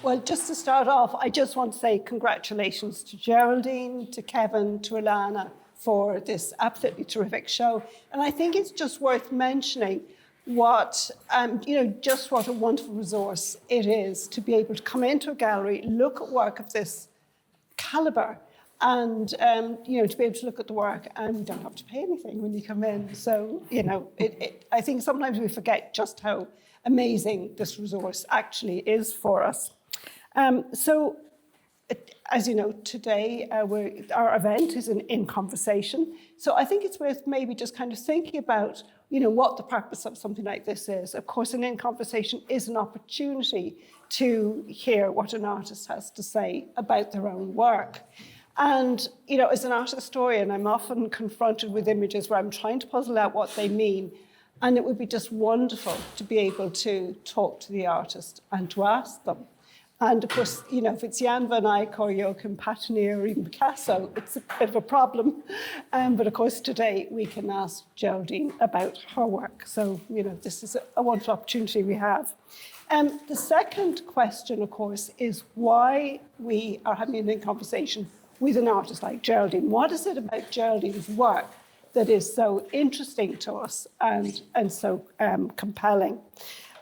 Well, just to start off, I just want to say congratulations to Geraldine, to Kevin, to Alana for this absolutely terrific show. And I think it's just worth mentioning what, just what a wonderful resource it is to be able to come into a gallery, look at work of this calibre, and to be able to look at the work, and you don't have to pay anything when you come in. So, I think sometimes we forget just how amazing this resource actually is for us. As you know, today our event is an In Conversation. So I think it's worth maybe just kind of thinking about, what the purpose of something like this is. Of course, an In Conversation is an opportunity to hear what an artist has to say about their own work. And, as an art historian, I'm often confronted with images where I'm trying to puzzle out what they mean. And it would be just wonderful to be able to talk to the artist and to ask them. And of course, if it's Jan van Eyck or Joachim Patinier or even Picasso, it's a bit of a problem. But of course, today we can ask Geraldine about her work. So, this is a wonderful opportunity we have. The second question, of course, is why we are having a conversation with an artist like Geraldine. What is it about Geraldine's work that is so interesting to us and so compelling?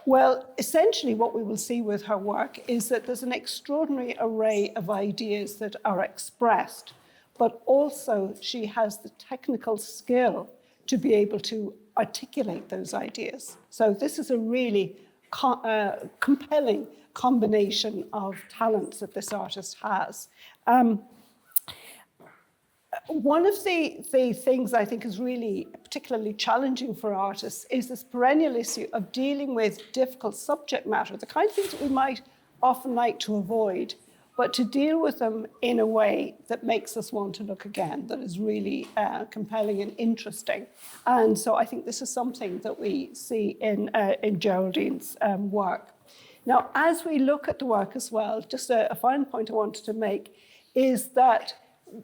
Well, essentially what we will see with her work is that there's an extraordinary array of ideas that are expressed, but also she has the technical skill to be able to articulate those ideas. So this is a really compelling combination of talents that this artist has. One of the things I think is really particularly challenging for artists is this perennial issue of dealing with difficult subject matter, the kind of things that we might often like to avoid, but to deal with them in a way that makes us want to look again, that is really compelling and interesting. And so I think this is something that we see in Geraldine's work. Now, as we look at the work as well, just a final point I wanted to make is that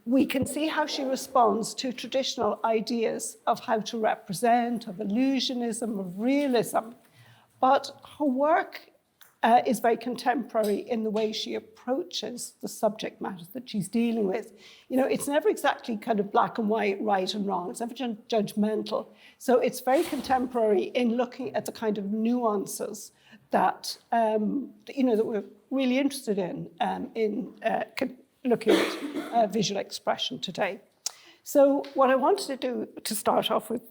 we can see how she responds to traditional ideas of how to represent, of illusionism, of realism. But her work is very contemporary in the way she approaches the subject matter that she's dealing with. It's never exactly kind of black and white, right and wrong. It's never judgmental. So it's very contemporary in looking at the kind of nuances that, that we're really interested in looking at visual expression today. So what I wanted to do to start off with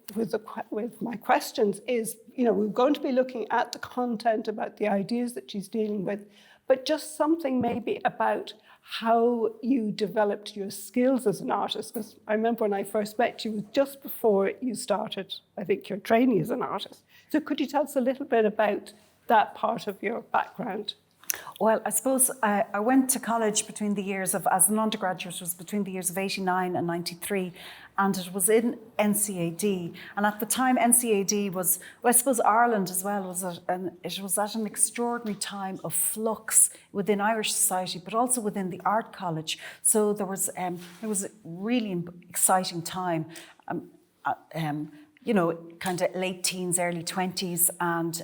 my questions is, we're going to be looking at the content, about the ideas that she's dealing with, but just something maybe about how you developed your skills as an artist. Because I remember when I first met you, it was just before you started, I think, your training as an artist. So could you tell us a little bit about that part of your background? Well, I suppose I went to college between the years of, as an undergraduate, it was between the years of 89 and 93, and it was in NCAD. And at the time, NCAD was, well, I suppose Ireland as well, it was at an extraordinary time of flux within Irish society, but also within the art college. So it was a really exciting time, kind of late teens, early 20s, and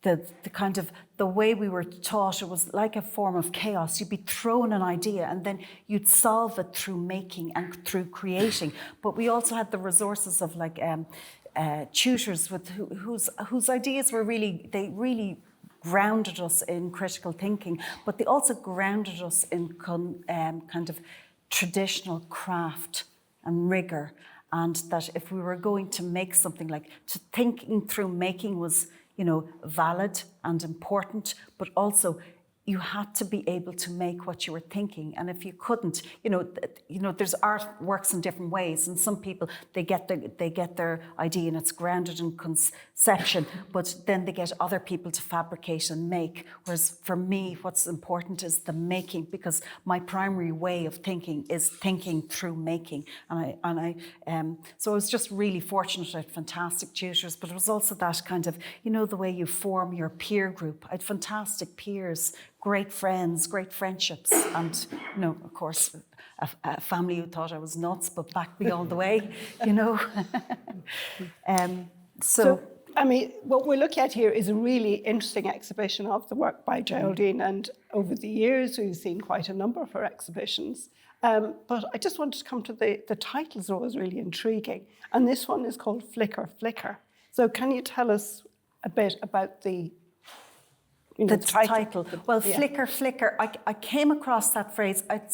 the kind of the way we were taught, it was like a form of chaos. You'd be thrown an idea and then you'd solve it through making and through creating. But we also had the resources of tutors with whose ideas were really grounded us in critical thinking, but they also grounded us in kind of traditional craft and rigor. And that if we were going to make something, thinking through making was valid and important, but also you had to be able to make what you were thinking. And if you couldn't, there's art works in different ways. And some people, they get their idea and it's grounded in conception, but then they get other people to fabricate and make. Whereas for me, what's important is the making, because my primary way of thinking is thinking through making. So I was just really fortunate. I had fantastic tutors, but it was also that kind of, the way you form your peer group. I had fantastic peers, great friends, great friendships, and, of course, a family who thought I was nuts, but backed me all the way, So I mean, what we're looking at here is a really interesting exhibition of the work by Geraldine, and over the years we've seen quite a number of her exhibitions. But I just wanted to come to the titles are always really intriguing, and this one is called Flicker, Flicker. So can you tell us a bit about the title? Well, yeah. Flicker, Flicker, I came across that phrase. I'd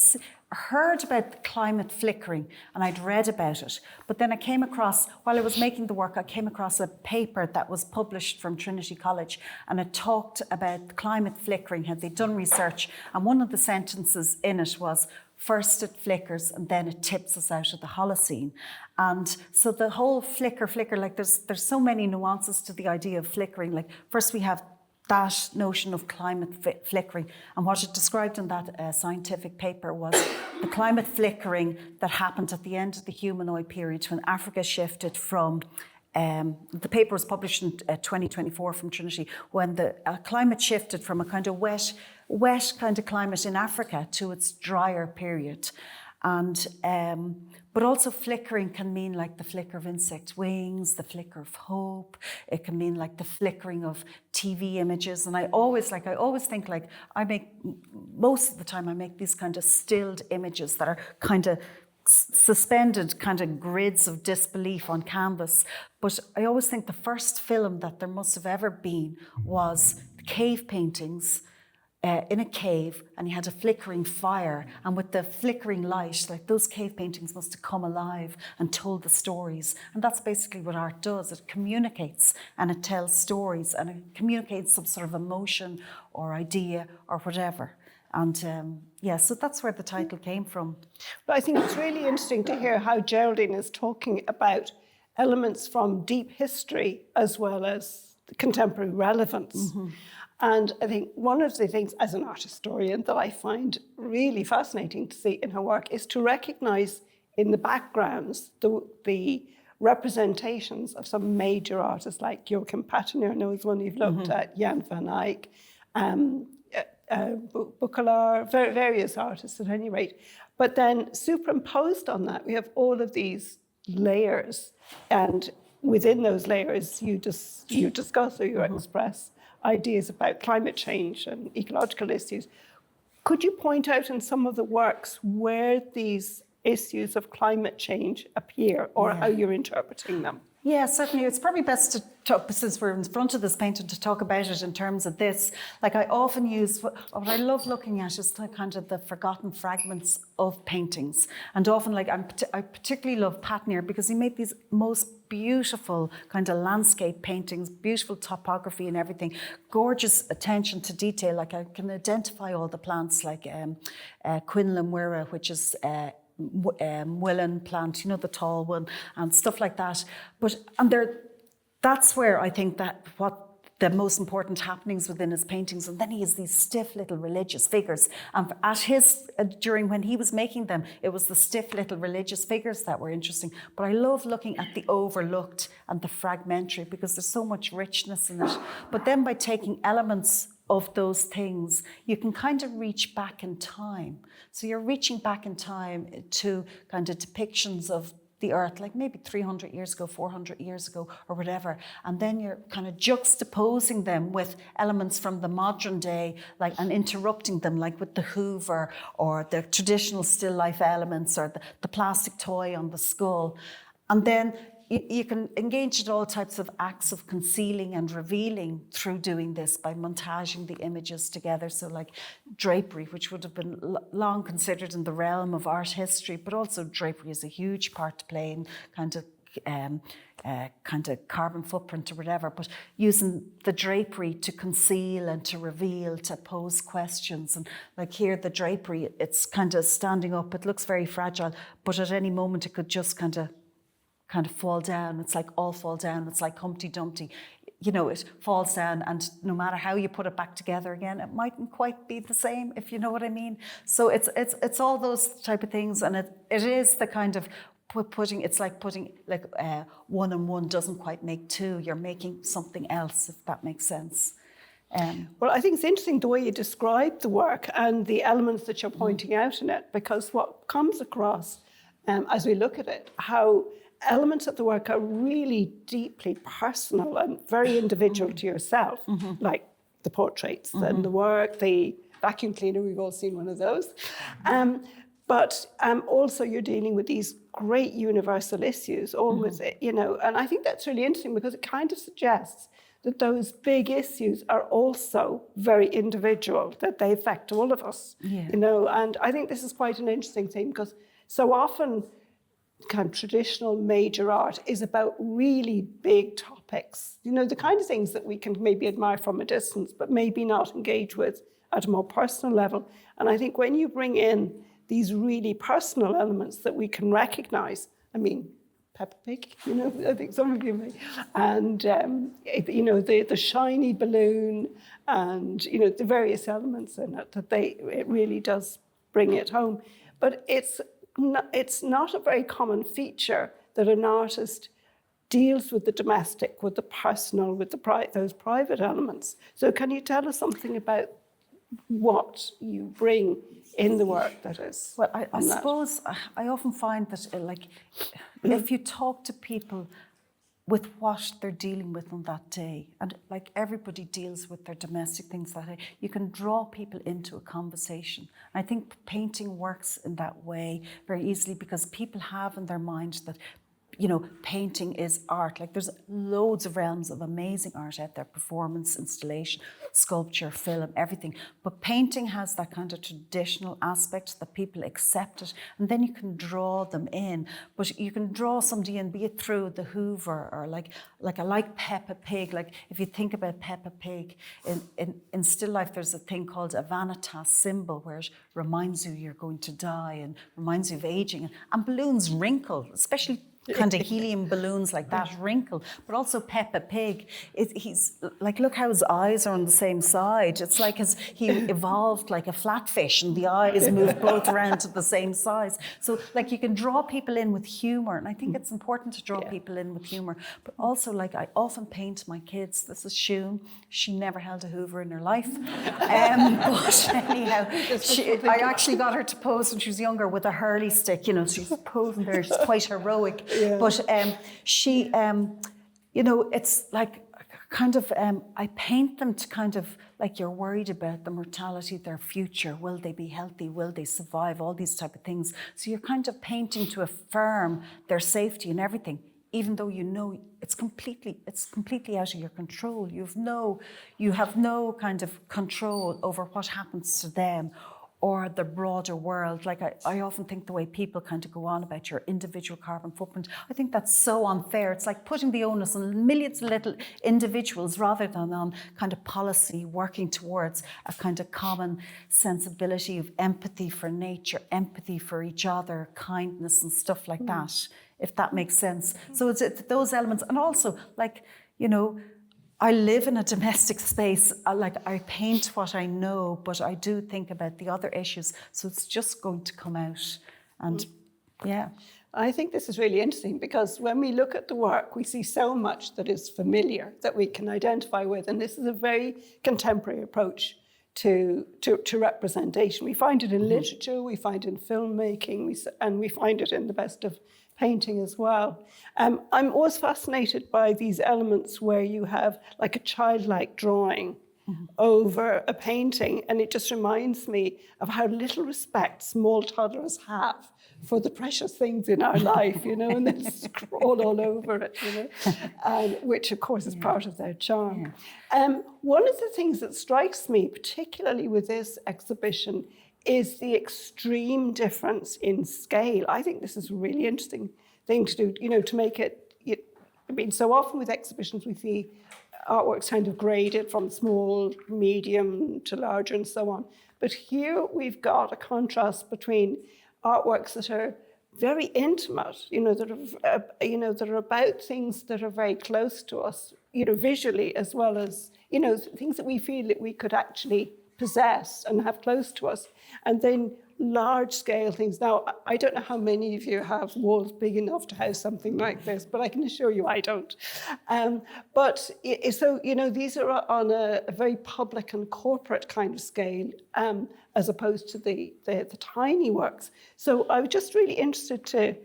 heard about the climate flickering and I'd read about it. But then I came across, while I was making the work, I came across a paper that was published from Trinity College, and it talked about climate flickering, had they done research. And one of the sentences in it was, first it flickers and then it tips us out of the Holocene. And so the whole flicker, like there's so many nuances to the idea of flickering. Like first we have that notion of climate flickering, and what it described in that scientific paper was the climate flickering that happened at the end of the humanoid period when Africa shifted from, the paper was published in 2024 from Trinity, when the climate shifted from a kind of wet kind of climate in Africa to its drier period. And but also flickering can mean like the flicker of insect wings, the flicker of hope. It can mean like the flickering of TV images. And I always think like most of the time I make these kind of stilled images that are kind of suspended kind of grids of disbelief on canvas. But I always think the first film that there must have ever been was cave paintings in a cave, and you had a flickering fire, and with the flickering light, like those cave paintings must have come alive and told the stories. And that's basically what art does. It communicates and it tells stories, and it communicates some sort of emotion or idea or whatever. And so that's where the title came from. But I think it's really interesting to hear how Geraldine is talking about elements from deep history as well as contemporary relevance. Mm-hmm. And I think one of the things as an art historian that I find really fascinating to see in her work is to recognise in the backgrounds the representations of some major artists like Joachim Paternoer, I know is one you've looked at, Jan van Eyck, Buchelaar, various artists at any rate. But then superimposed on that, we have all of these layers, and within those layers you discuss or you express ideas about climate change and ecological issues. Could you point out in some of the works where these issues of climate change appear or how you're interpreting them? Yeah, certainly. It's probably best to talk, since we're in front of this painting, to talk about it in terms of this. Like I often use, what I love looking at is the kind of the forgotten fragments of paintings. And often I particularly love Paternoer because he made these most beautiful kind of landscape paintings, beautiful topography and everything, gorgeous attention to detail. Like I can identify all the plants like Quinlan Wira, which is Willen plant, you know, the tall one, and stuff like that. That's where I think that what the most important happenings within his paintings. And then he has these stiff little religious figures. And at his, during when he was making them, it was the stiff little religious figures that were interesting. But I love looking at the overlooked and the fragmentary because there's so much richness in it. But then by taking elements of those things, you can kind of reach back in time. So you're reaching back in time to kind of depictions of the earth, like maybe 300 years ago, 400 years ago, or whatever. And then you're kind of juxtaposing them with elements from the modern day, like, and interrupting them, like with the Hoover, or the traditional still life elements, or the plastic toy on the skull. And then you can engage in all types of acts of concealing and revealing through doing this by montaging the images together. So like drapery, which would have been long considered in the realm of art history, but also drapery is a huge part to play in kind of carbon footprint or whatever, but using the drapery to conceal and to reveal, to pose questions. And like here, the drapery, it's kind of standing up. It looks very fragile, but at any moment it could just kind of fall down. It's like all fall down. It's like Humpty Dumpty. You know, it falls down, and no matter how you put it back together again, it mightn't quite be the same, if you know what I mean. So it's all those type of things, and it is the kind of putting one and one doesn't quite make two. You're making something else, if that makes sense. Well, I think it's interesting the way you describe the work and the elements that you're pointing out in it, because what comes across as we look at it, how elements of the work are really deeply personal and very individual to yourself, like the portraits and the work, the vacuum cleaner, we've all seen one of those. But also you're dealing with these great universal issues, always, you know, and I think that's really interesting because it kind of suggests that those big issues are also very individual, that they affect all of us, you know, and I think this is quite an interesting thing because so often kind of traditional major art is about really big topics, you know, the kind of things that we can maybe admire from a distance, but maybe not engage with at a more personal level. And I think when you bring in these really personal elements that we can recognize, I mean, Peppa Pig, you know, I think some of you may, and, you know, the shiny balloon and, you know, the various elements in it, that it really does bring it home. But it's not a very common feature that an artist deals with the domestic, with the personal, with those private elements. So can you tell us something about what you bring in the work that is? Well, I suppose I often find that if you talk to people with what they're dealing with on that day, and like everybody deals with their domestic things that day, you can draw people into a conversation. I think painting works in that way very easily because people have in their mind that, you know, painting is art. Like there's loads of realms of amazing art out there, performance, installation, sculpture, film, everything. But painting has that kind of traditional aspect that people accept it, and then you can draw them in. But you can draw somebody in, be it through the Hoover or like I like Peppa Pig. Like if you think about Peppa Pig, in still life, there's a thing called a vanitas symbol where it reminds you you're going to die and reminds you of aging. And balloons wrinkle, especially kind of helium balloons like that wrinkle, but also Peppa Pig. He's like, look how his eyes are on the same side. It's like he evolved like a flatfish and the eyes move both around to the same size. So like you can draw people in with humor, and I think it's important to draw people in with humor. But also, like, I often paint my kids. This is Shun. She never held a Hoover in her life. But anyhow, I actually got her to pose when she was younger with a hurley stick. You know, she's posing there. She's quite heroic. Yeah. But she, you know, it's like kind of, I paint them to kind of, like, you're worried about the mortality, their future. Will they be healthy? Will they survive? All these type of things. So you're kind of painting to affirm their safety and everything, even though you know it's completely out of your control. You have no kind of control over what happens to them or the broader world. Like I often think the way people kind of go on about your individual carbon footprint, I think that's so unfair. It's like putting the onus on millions of little individuals rather than on kind of policy working towards a kind of common sensibility of empathy for nature, empathy for each other, kindness and stuff like that, if that makes sense. So it's those elements. And also, like, you know, I live in a domestic space. I paint what I know, but I do think about the other issues. So it's just going to come out. And yeah. I think this is really interesting because when we look at the work, we see so much that is familiar that we can identify with. And this is a very contemporary approach to representation. We find it in literature, we find it in filmmaking, and we find it in the best of painting as well. I'm always fascinated by these elements where you have like a childlike drawing over a painting, and it just reminds me of how little respect small toddlers have for the precious things in our life, you know, and they scroll all over it, you know, which of course is part of their charm. One of the things that strikes me, particularly with this exhibition, is the extreme difference in scale. I think this is a really interesting thing to do, you know, to make it, I mean, so often with exhibitions we see artworks kind of graded from small, medium to larger and so on. But here we've got a contrast between artworks that are very intimate, you know, that are about things that are very close to us, you know, visually, as well as, you know, things that we feel that we could actually possess and have close to us, and then large scale things. Now, I don't know how many of you have walls big enough to house something like this, but I can assure you I don't. So, you know, these are on a very public and corporate kind of scale, as opposed to the tiny works. So I was just really interested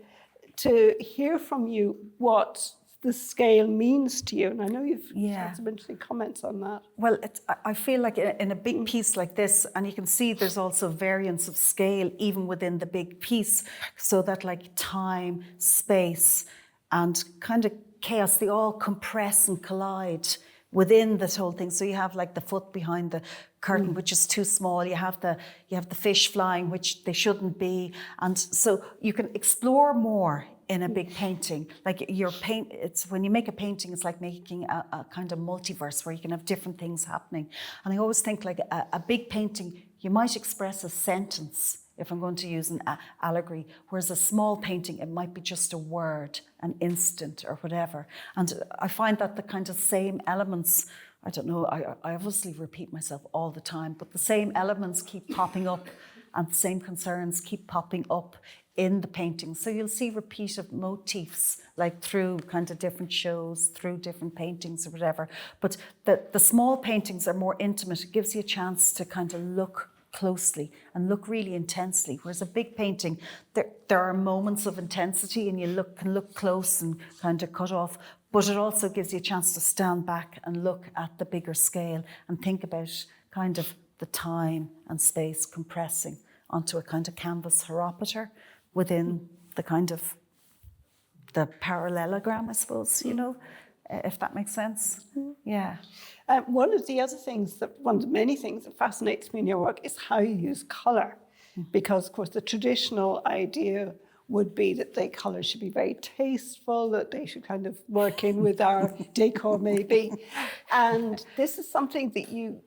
to hear from you what the scale means to you. And I know you've had some interesting comments on that. Well, I feel like in a big piece like this, and you can see there's also variance of scale even within the big piece, so that like time, space, and kind of chaos, they all compress and collide within this whole thing. So you have like the foot behind the curtain, which is too small. You have the fish flying, which they shouldn't be. And so you can explore more in a big painting. Like it's when you make a painting, it's like making a kind of multiverse where you can have different things happening. And I always think like a big painting, you might express a sentence, if I'm going to use an allegory, whereas a small painting, it might be just a word, an instant or whatever. And I find that the kind of same elements, I don't know, I obviously repeat myself all the time, but the same elements keep popping up and the same concerns keep popping up in the painting. So you'll see repeated motifs like through kind of different shows, through different paintings or whatever. But the small paintings are more intimate. It gives you a chance to kind of look closely and look really intensely. Whereas a big painting, there are moments of intensity and you can look close and kind of cut off, but it also gives you a chance to stand back and look at the bigger scale and think about kind of the time and space compressing onto a kind of canvas hierometer within the kind of the parallelogram, I suppose, you know, if that makes sense. Yeah. One of the many things that fascinates me in your work is how you use colour. Because, of course, the traditional idea would be that the colours should be very tasteful, that they should kind of work in with our decor maybe. And this is something that you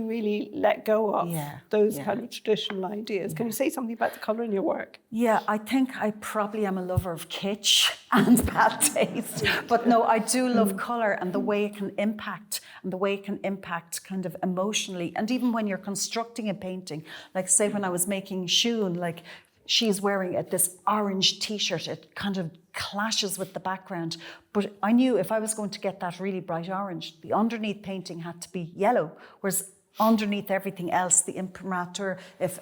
really let go of, those kind of traditional ideas. Can you say something about the colour in your work? Yeah, I think I probably am a lover of kitsch and bad taste. But no, I do love colour and the way it can impact, kind of emotionally. And even when you're constructing a painting, like say when I was making Shun, like she's wearing this orange t-shirt, it kind of clashes with the background. But I knew if I was going to get that really bright orange, the underneath painting had to be yellow, whereas underneath everything else, the imprimatur, if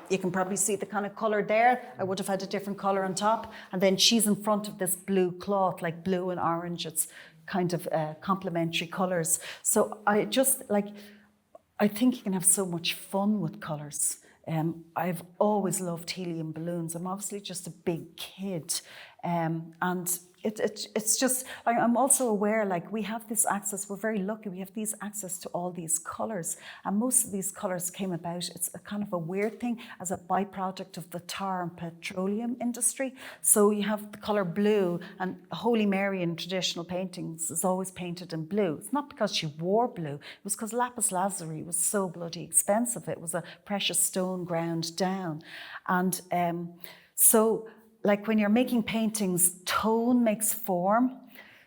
you can probably see the kind of colour there, I would have had a different colour on top. And then she's in front of this blue cloth, like blue and orange. It's kind of complementary colours. So I think you can have so much fun with colours. I've always loved helium balloons. I'm obviously just a big kid. And it's just, I'm also aware, like we have this access, we're very lucky, we have these access to all these colours. And most of these colours came about, it's a kind of a weird thing, as a byproduct of the tar and petroleum industry. So you have the colour blue, and Holy Mary in traditional paintings is always painted in blue. It's not because she wore blue, it was because lapis lazuli was so bloody expensive. It was a precious stone ground down. And so like when you're making paintings, tone makes form.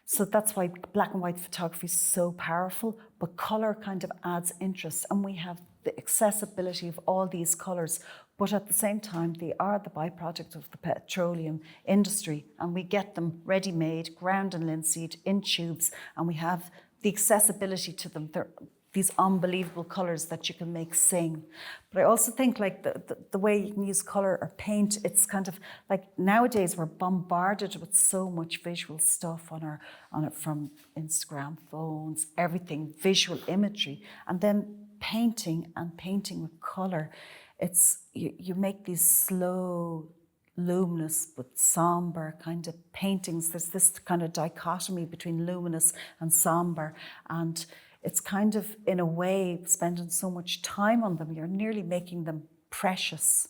So that's why black and white photography is so powerful, but colour kind of adds interest. And we have the accessibility of all these colours, but at the same time, they are the byproduct of the petroleum industry. And we get them ready-made, ground and linseed, in tubes, and we have the accessibility to them. They're these unbelievable colours that you can make sing. But I also think like the way you can use colour or paint, it's kind of like nowadays we're bombarded with so much visual stuff on it from Instagram, phones, everything, visual imagery. And then painting with colour, it's you make these slow, luminous but somber kind of paintings. There's this kind of dichotomy between luminous and somber, and it's kind of, in a way, spending so much time on them, you're nearly making them precious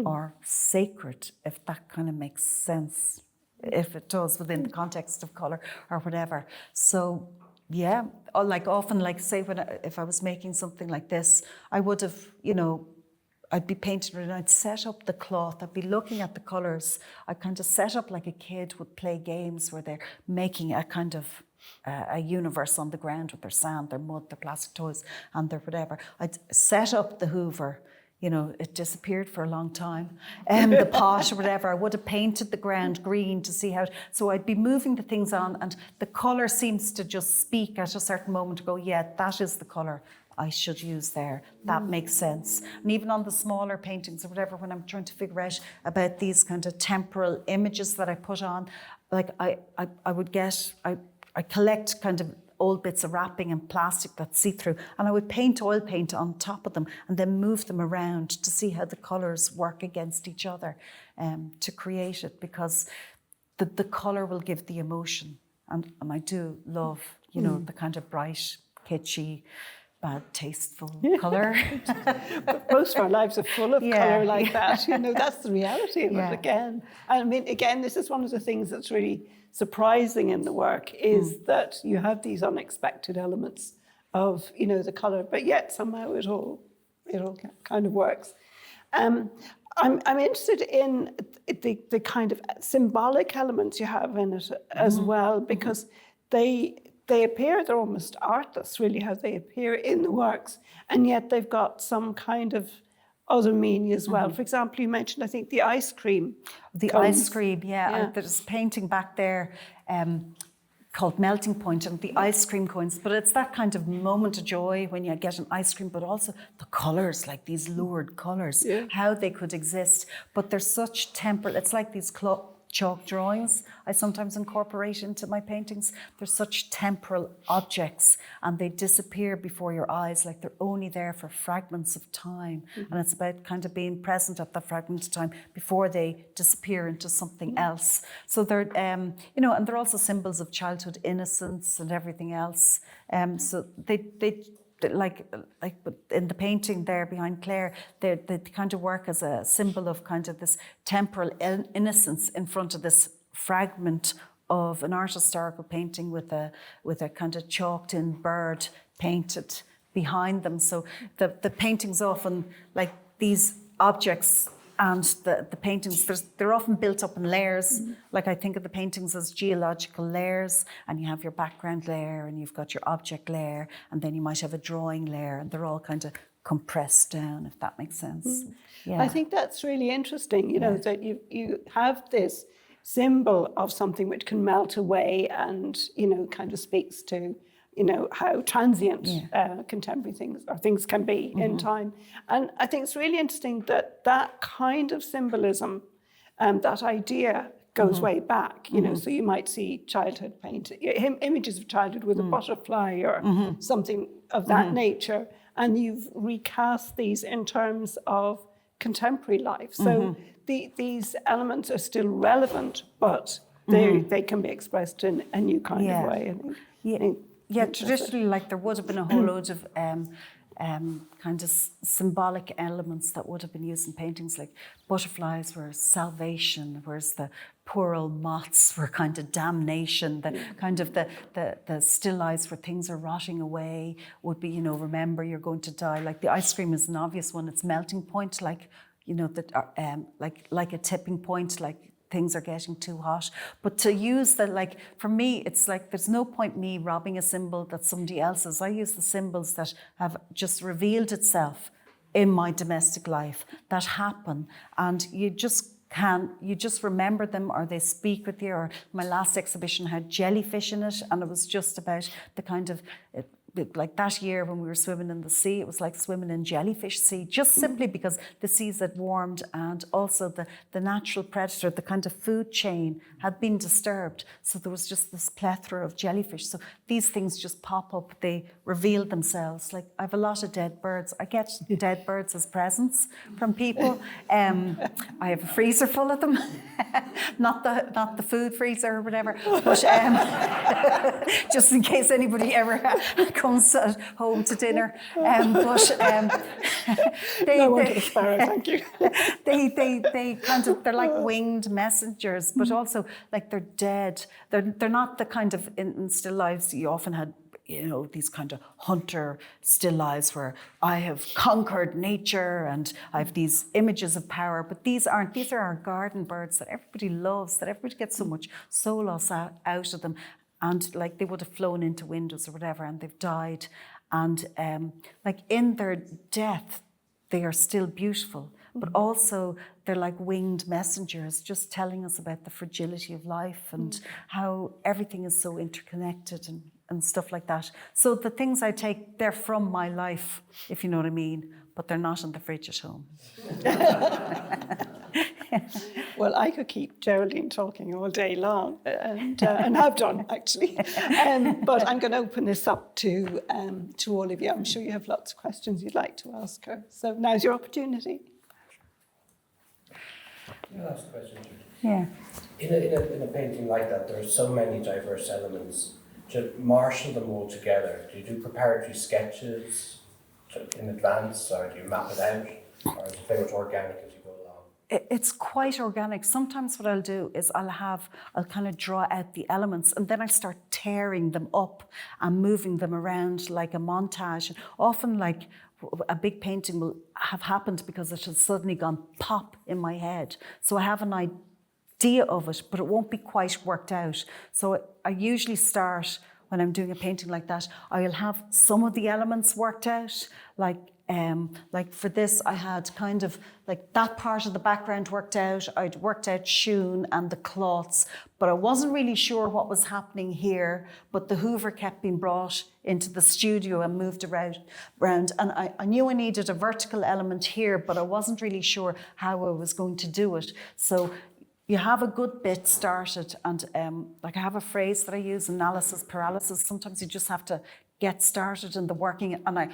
or sacred, if that kind of makes sense, if it does within the context of colour or whatever. So, yeah, or like often, like say if I was making something like this, I would have, I'd be painting it and I'd set up the cloth, I'd be looking at the colours. I'd kind of set up like a kid would play games where they're making a kind of a universe on the ground with their sand, their mud, their plastic toys, and their whatever. I'd set up the Hoover. It disappeared for a long time. The pot or whatever, I would have painted the ground green to see how. So I'd be moving the things on, and the colour seems to just speak at a certain moment to go, yeah, that is the colour. I should use there. That makes sense. And even on the smaller paintings or whatever, when I'm trying to figure out about these kind of temporal images that I put on, like I collect kind of old bits of wrapping and plastic that's see-through, and I would oil paint on top of them and then move them around to see how the colours work against each other to create it, because the colour will give the emotion. And I do love, the kind of bright, kitschy, bad, tasteful colour. But most of our lives are full of colour like that. That's the reality of it again. I mean, again, this is one of the things that's really surprising in the work, is that you have these unexpected elements of, the colour, but yet somehow it all kind of works. I'm interested in the kind of symbolic elements you have in it as well, because they appear, they're almost artless, really, how they appear in the works, and yet they've got some kind of other meaning as well. For example, you mentioned, I think, the ice cream. Ice cream, there's a painting back there called Melting Point, and the ice cream coins. But it's that kind of moment of joy when you get an ice cream, but also the colours, like these lurid colours, how they could exist. But they're such temporal, it's like these chalk drawings I sometimes incorporate into my paintings. They're such temporal objects, and they disappear before your eyes, like they're only there for fragments of time. And it's about kind of being present at that fragment of time before they disappear into something else. So they're, and they're also symbols of childhood innocence and everything else. So they like in the painting there behind Claire, they kind of work as a symbol of kind of this temporal innocence in front of this fragment of an art historical painting with a kind of chalked in bird painted behind them. So the paintings often, like these objects and the paintings, they're often built up in layers. Like I think of the paintings as geological layers, and you have your background layer, and you've got your object layer, and then you might have a drawing layer, and they're all kind of compressed down, if that makes sense. I think that's really interesting, that you have this symbol of something which can melt away and, kind of speaks to, how transient contemporary things can be in time. And I think it's really interesting that kind of symbolism, that idea goes way back, so you might see childhood images of childhood with a butterfly or something of that nature, and you've recast these in terms of contemporary life. So these elements are still relevant, but they can be expressed in a new kind of way, I think. Traditionally, like there would have been a whole load of kind of symbolic elements that would have been used in paintings, like butterflies were salvation, whereas the poor old moths were kind of damnation. The kind of the still eyes where things are rotting away would be, remember you're going to die. Like the ice cream is an obvious one. It's melting point, like, like a tipping point, like things are getting too hot. But to use that, like, for me, it's like there's no point me robbing a symbol that's somebody else's. I use the symbols that have just revealed itself in my domestic life, that happen, and you just remember them, or they speak with you. Or my last exhibition had jellyfish in it, and it was just about the kind of, like that year when we were swimming in the sea, it was like swimming in jellyfish sea, just simply because the seas had warmed, and also the natural predator, the kind of food chain had been disturbed. So there was just this plethora of jellyfish. So these things just pop up, they reveal themselves. Like I have a lot of dead birds. I get dead birds as presents from people. I have a freezer full of them, not the food freezer or whatever, but just in case anybody ever comes home to dinner. Thank you. They're like winged messengers, but also like they're dead. They're not the kind of, in still lives you often had, these kind of hunter still lives where I have conquered nature and I have these images of power, but these aren't. These are our garden birds that everybody loves, that everybody gets so much solace out of them. And like they would have flown into windows or whatever, and they've died. And like in their death, they are still beautiful, but also they're like winged messengers, just telling us about the fragility of life and how everything is so interconnected and and stuff like that. So the things I take, they're from my life, if you know what I mean, but they're not in the fridge at home. Well, I could keep Geraldine talking all day long, and have done actually. But I'm going to open this up to all of you. I'm sure you have lots of questions you'd like to ask her. So now's your opportunity. I'll ask a question. Yeah. In a painting like that, there are so many diverse elements. To marshal them all together, do you do preparatory sketches in advance, or do you map it out, or is it very much organic as you go along? It's quite organic. Sometimes what I'll do is I'll kind of draw out the elements, and then I start tearing them up and moving them around like a montage. And often, like, a big painting will have happened because it has suddenly gone pop in my head. So I have an idea of it, but it won't be quite worked out. So I usually start, when I'm doing a painting like that, I'll have some of the elements worked out. Like for this, I had kind of like that part of the background worked out. I'd worked out Shun and the cloths, but I wasn't really sure what was happening here. But the Hoover kept being brought into the studio and moved around. And I knew I needed a vertical element here, but I wasn't really sure how I was going to do it. So you have a good bit started, and like I have a phrase that I use, analysis paralysis. Sometimes you just have to get started in the working, and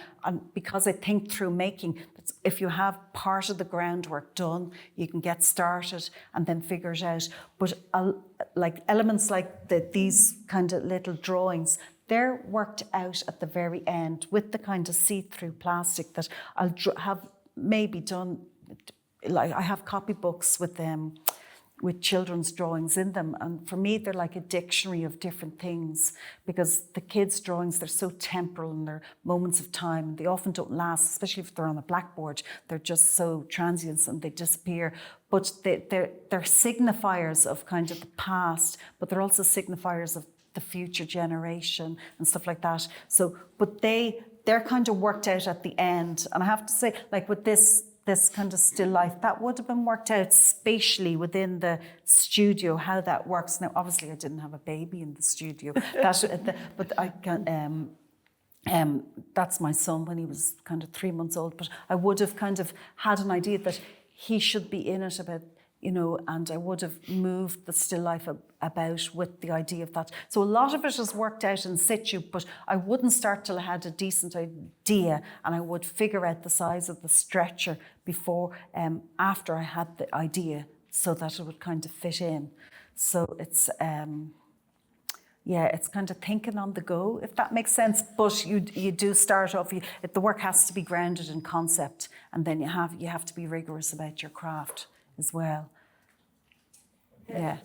because I think through making, if you have part of the groundwork done, you can get started and then figure it out. But like elements like these kind of little drawings, they're worked out at the very end with the kind of see-through plastic that I'll have maybe done. Like I have copybooks with children's drawings in them. And for me, they're like a dictionary of different things, because the kids' drawings, they're so temporal and they're moments of time. They often don't last, especially if they're on a blackboard. They're just so transient and they disappear. But they're signifiers of kind of the past, but they're also signifiers of the future generation and stuff like that. So, but they're kind of worked out at the end. And I have to say, like with this kind of still life, that would have been worked out spatially within the studio, how that works. Now, obviously, I didn't have a baby in the studio, but I can. That's my son when he was kind of 3 months old. But I would have kind of had an idea that he should be in it about, and I would have moved the still life about with the idea of that. So a lot of it is worked out in situ, but I wouldn't start till I had a decent idea, and I would figure out the size of the stretcher before, after I had the idea, so that it would kind of fit in. So it's, it's kind of thinking on the go, if that makes sense. But you do start off, the work has to be grounded in concept, and then you have to be rigorous about your craft as well. Yeah.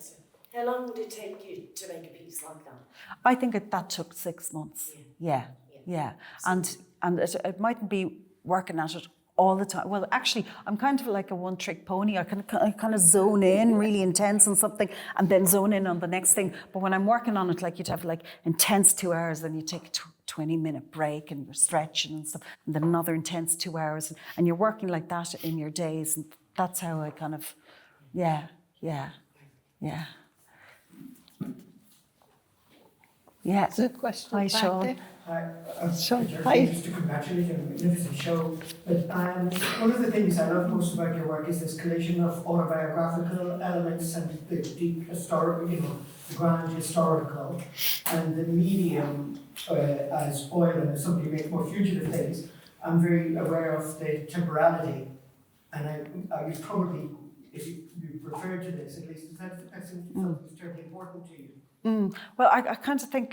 How long would it take you to make a piece like that? I think that took 6 months. Yeah. And it mightn't be working at it all the time. Well, actually, I'm kind of like a one-trick pony. I kind of zone in really intense on something and then zone in on the next thing. But when I'm working on it, like you'd have like intense 2 hours, then you take a 20-minute break and you're stretching and stuff, and then another intense 2 hours, and you're working like that in your days. And that's how I kind of, yeah. There's a question Hi, back Sean. there. Hi, Sean, hi. Just to congratulate you on a magnificent show. But one of the things I love most about your work is this collision of autobiographical elements and the deep historical, the grand historical, and the medium as oil and as somebody who makes more fugitive things. I'm very aware of the temporality, and I was probably, if you referred to this, at least, that's something that's terribly important to you. Well, I kind of think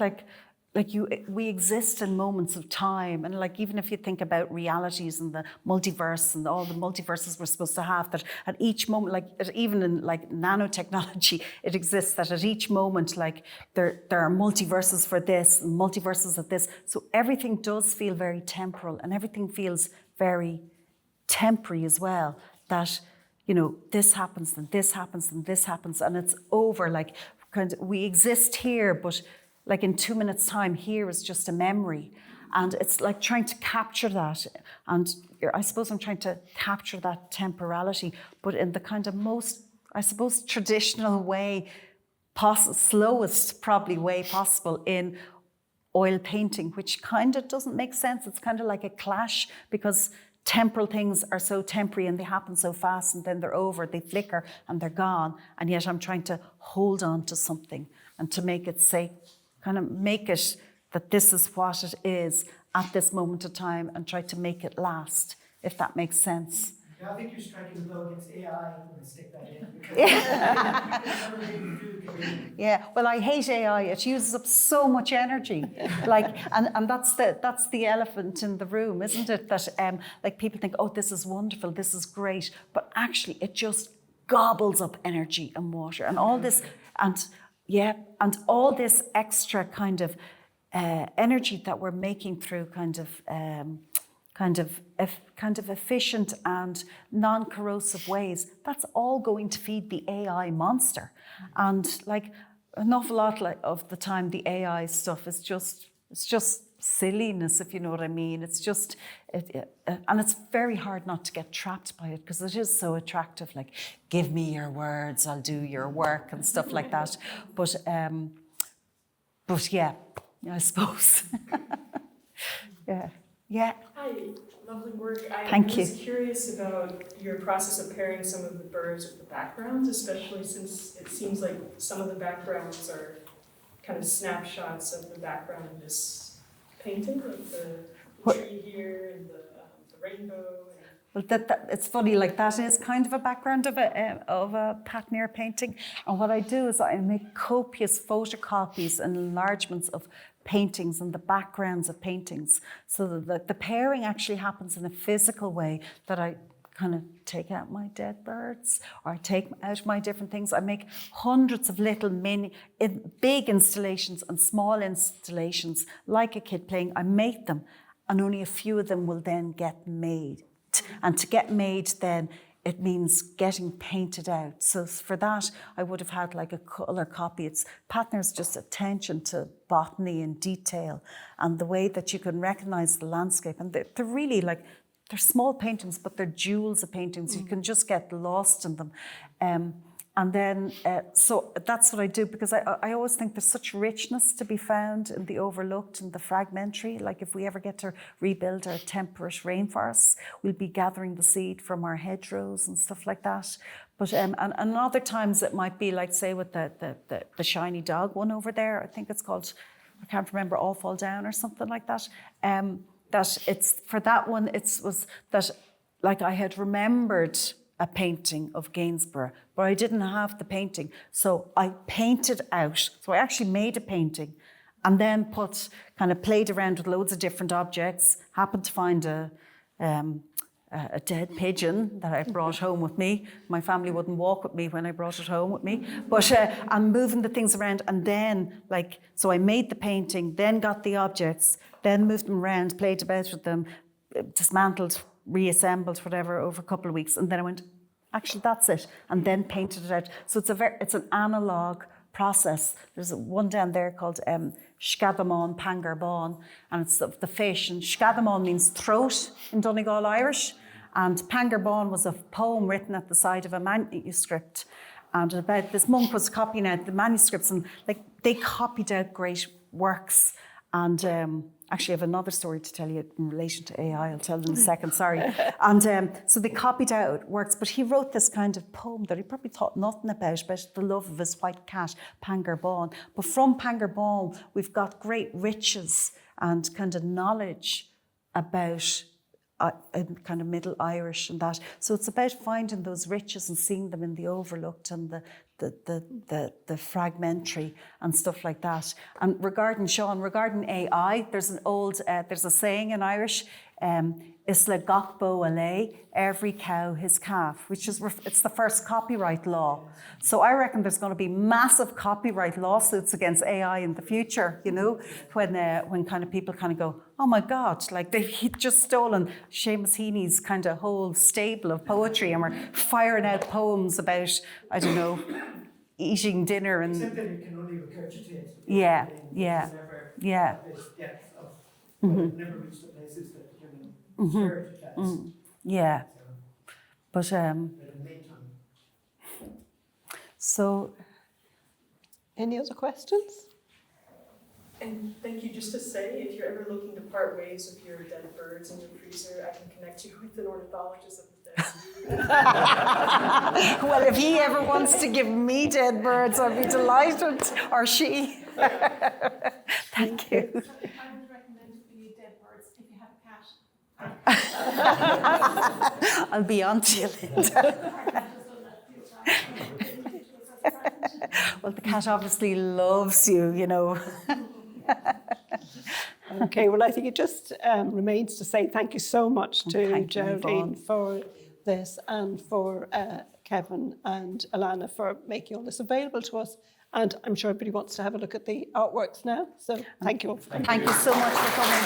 we exist in moments of time, and like even if you think about realities and the multiverse and all the multiverses we're supposed to have, that at each moment, like even in like nanotechnology, it exists that at each moment, like there are multiverses for this and multiverses of this. So everything does feel very temporal, and everything feels very temporary as well. That this happens and this happens and this happens, and it's over. Like kind of, we exist here, but like in 2 minutes' time, here is just a memory. And it's like trying to capture that. And I suppose I'm trying to capture that temporality, but in the kind of most, I suppose, traditional way, slowest probably way possible, in oil painting, which kind of doesn't make sense. It's kind of like a clash because temporal things are so temporary and they happen so fast and then they're over, they flicker and they're gone. And yet I'm trying to hold on to something and to make it say, kind of make it that this is what it is at this moment of time and try to make it last, if that makes sense. Yeah, I think you're striking a blow against AI when I stick that in. Because Yeah, well, I hate AI. It uses up so much energy, like, and that's the elephant in the room, isn't it? That like people think, oh, this is wonderful, this is great, but actually, it just gobbles up energy and water and all this, and all this extra kind of energy that we're making through kind of efficient and non-corrosive ways, that's all going to feed the AI monster. And like an awful lot of the time, the AI stuff is just silliness, if you know what I mean. It's just, and it's very hard not to get trapped by it because it is so attractive. Like, give me your words, I'll do your work and stuff like that. But yeah, I suppose. Yeah. Hi, lovely work. Thank you. I was curious about your process of pairing some of the birds with the backgrounds, especially since it seems like some of the backgrounds are kind of snapshots of the background in this painting, like the tree here and the rainbow. Well, that it's funny. Like that is kind of a background of a Patnier painting. And what I do is I make copious photocopies and enlargements of paintings and the backgrounds of paintings, so that the pairing actually happens in a physical way. That I kind of take out my dead birds, or I take out my different things. I make hundreds of little big installations and small installations, like a kid playing. I make them, and only a few of them will then get made. And to get made then, it means getting painted out. So for that, I would have had like a colour copy. Patner's just attention to botany and detail and the way that you can recognise the landscape. And they're really like, they're small paintings, but they're jewels of paintings. You can just get lost in them. And then, so that's what I do, because I always think there's such richness to be found in the overlooked and the fragmentary. Like if we ever get to rebuild our temperate rainforests, we'll be gathering the seed from our hedgerows and stuff like that. But and other times it might be like, say, with the shiny dog one over there. I think it's called, I can't remember, All Fall Down or something like that. That it's, for that one, was that like I had remembered a painting of Gainsborough, but I didn't have the painting. So I painted out. So I actually made a painting and then played around with loads of different objects, happened to find a dead pigeon that I brought home with me. My family wouldn't walk with me when I brought it home with me. But I'm moving the things around, and then so I made the painting, then got the objects, then moved them around, played about with them, dismantled, reassembled, whatever, over a couple of weeks, and then I went, actually that's it, and then painted it out. So it's an analog process. There's one down there called Scadamon Pangarbon, and it's the fish, and Scadamon means throat in Donegal Irish, and Pangarbon was a poem written at the side of a manuscript, and about this monk was copying out the manuscripts, and they copied out great works. And actually, I have another story to tell you in relation to AI. I'll tell them in a second, sorry. And so they copied out works, but he wrote this kind of poem that he probably thought nothing about the love of his white cat, Pangarbon. But from Pangarbon, we've got great riches and kind of knowledge about kind of Middle Irish and that. So it's about finding those riches and seeing them in the overlooked and the fragmentary and stuff like that. And regarding AI, there's a saying in Irish, Isla Gachbo Alé, every cow his calf, which is, it's the first copyright law. So I reckon there's going to be massive copyright lawsuits against AI in the future, you know, when kind of people kind of go, oh my God, like they've just stolen Seamus Heaney's kind of whole stable of poetry and we're firing out poems about, I don't know, eating dinner and... Except that it can only regurgitate. Yeah. This depth of, it never reached the places that the human spirit has. Yeah. But so, any other questions? And thank you, just to say, if you're ever looking to part ways with your dead birds in your freezer, I can connect you with an ornithologist of the dead. Well, if he ever wants to give me dead birds, I'd be delighted, or she. Thank you. I would recommend for you dead birds if you have a cat. I'll be on to you, Linda. Well, the cat obviously loves you, you know. Okay, well, I think it just remains to say thank you so much to Thank you, Geraldine Yvonne. for this, and for Kevin and Alana for making all this available to us. And I'm sure everybody wants to have a look at the artworks now. So thank you all. Thank you so much for coming.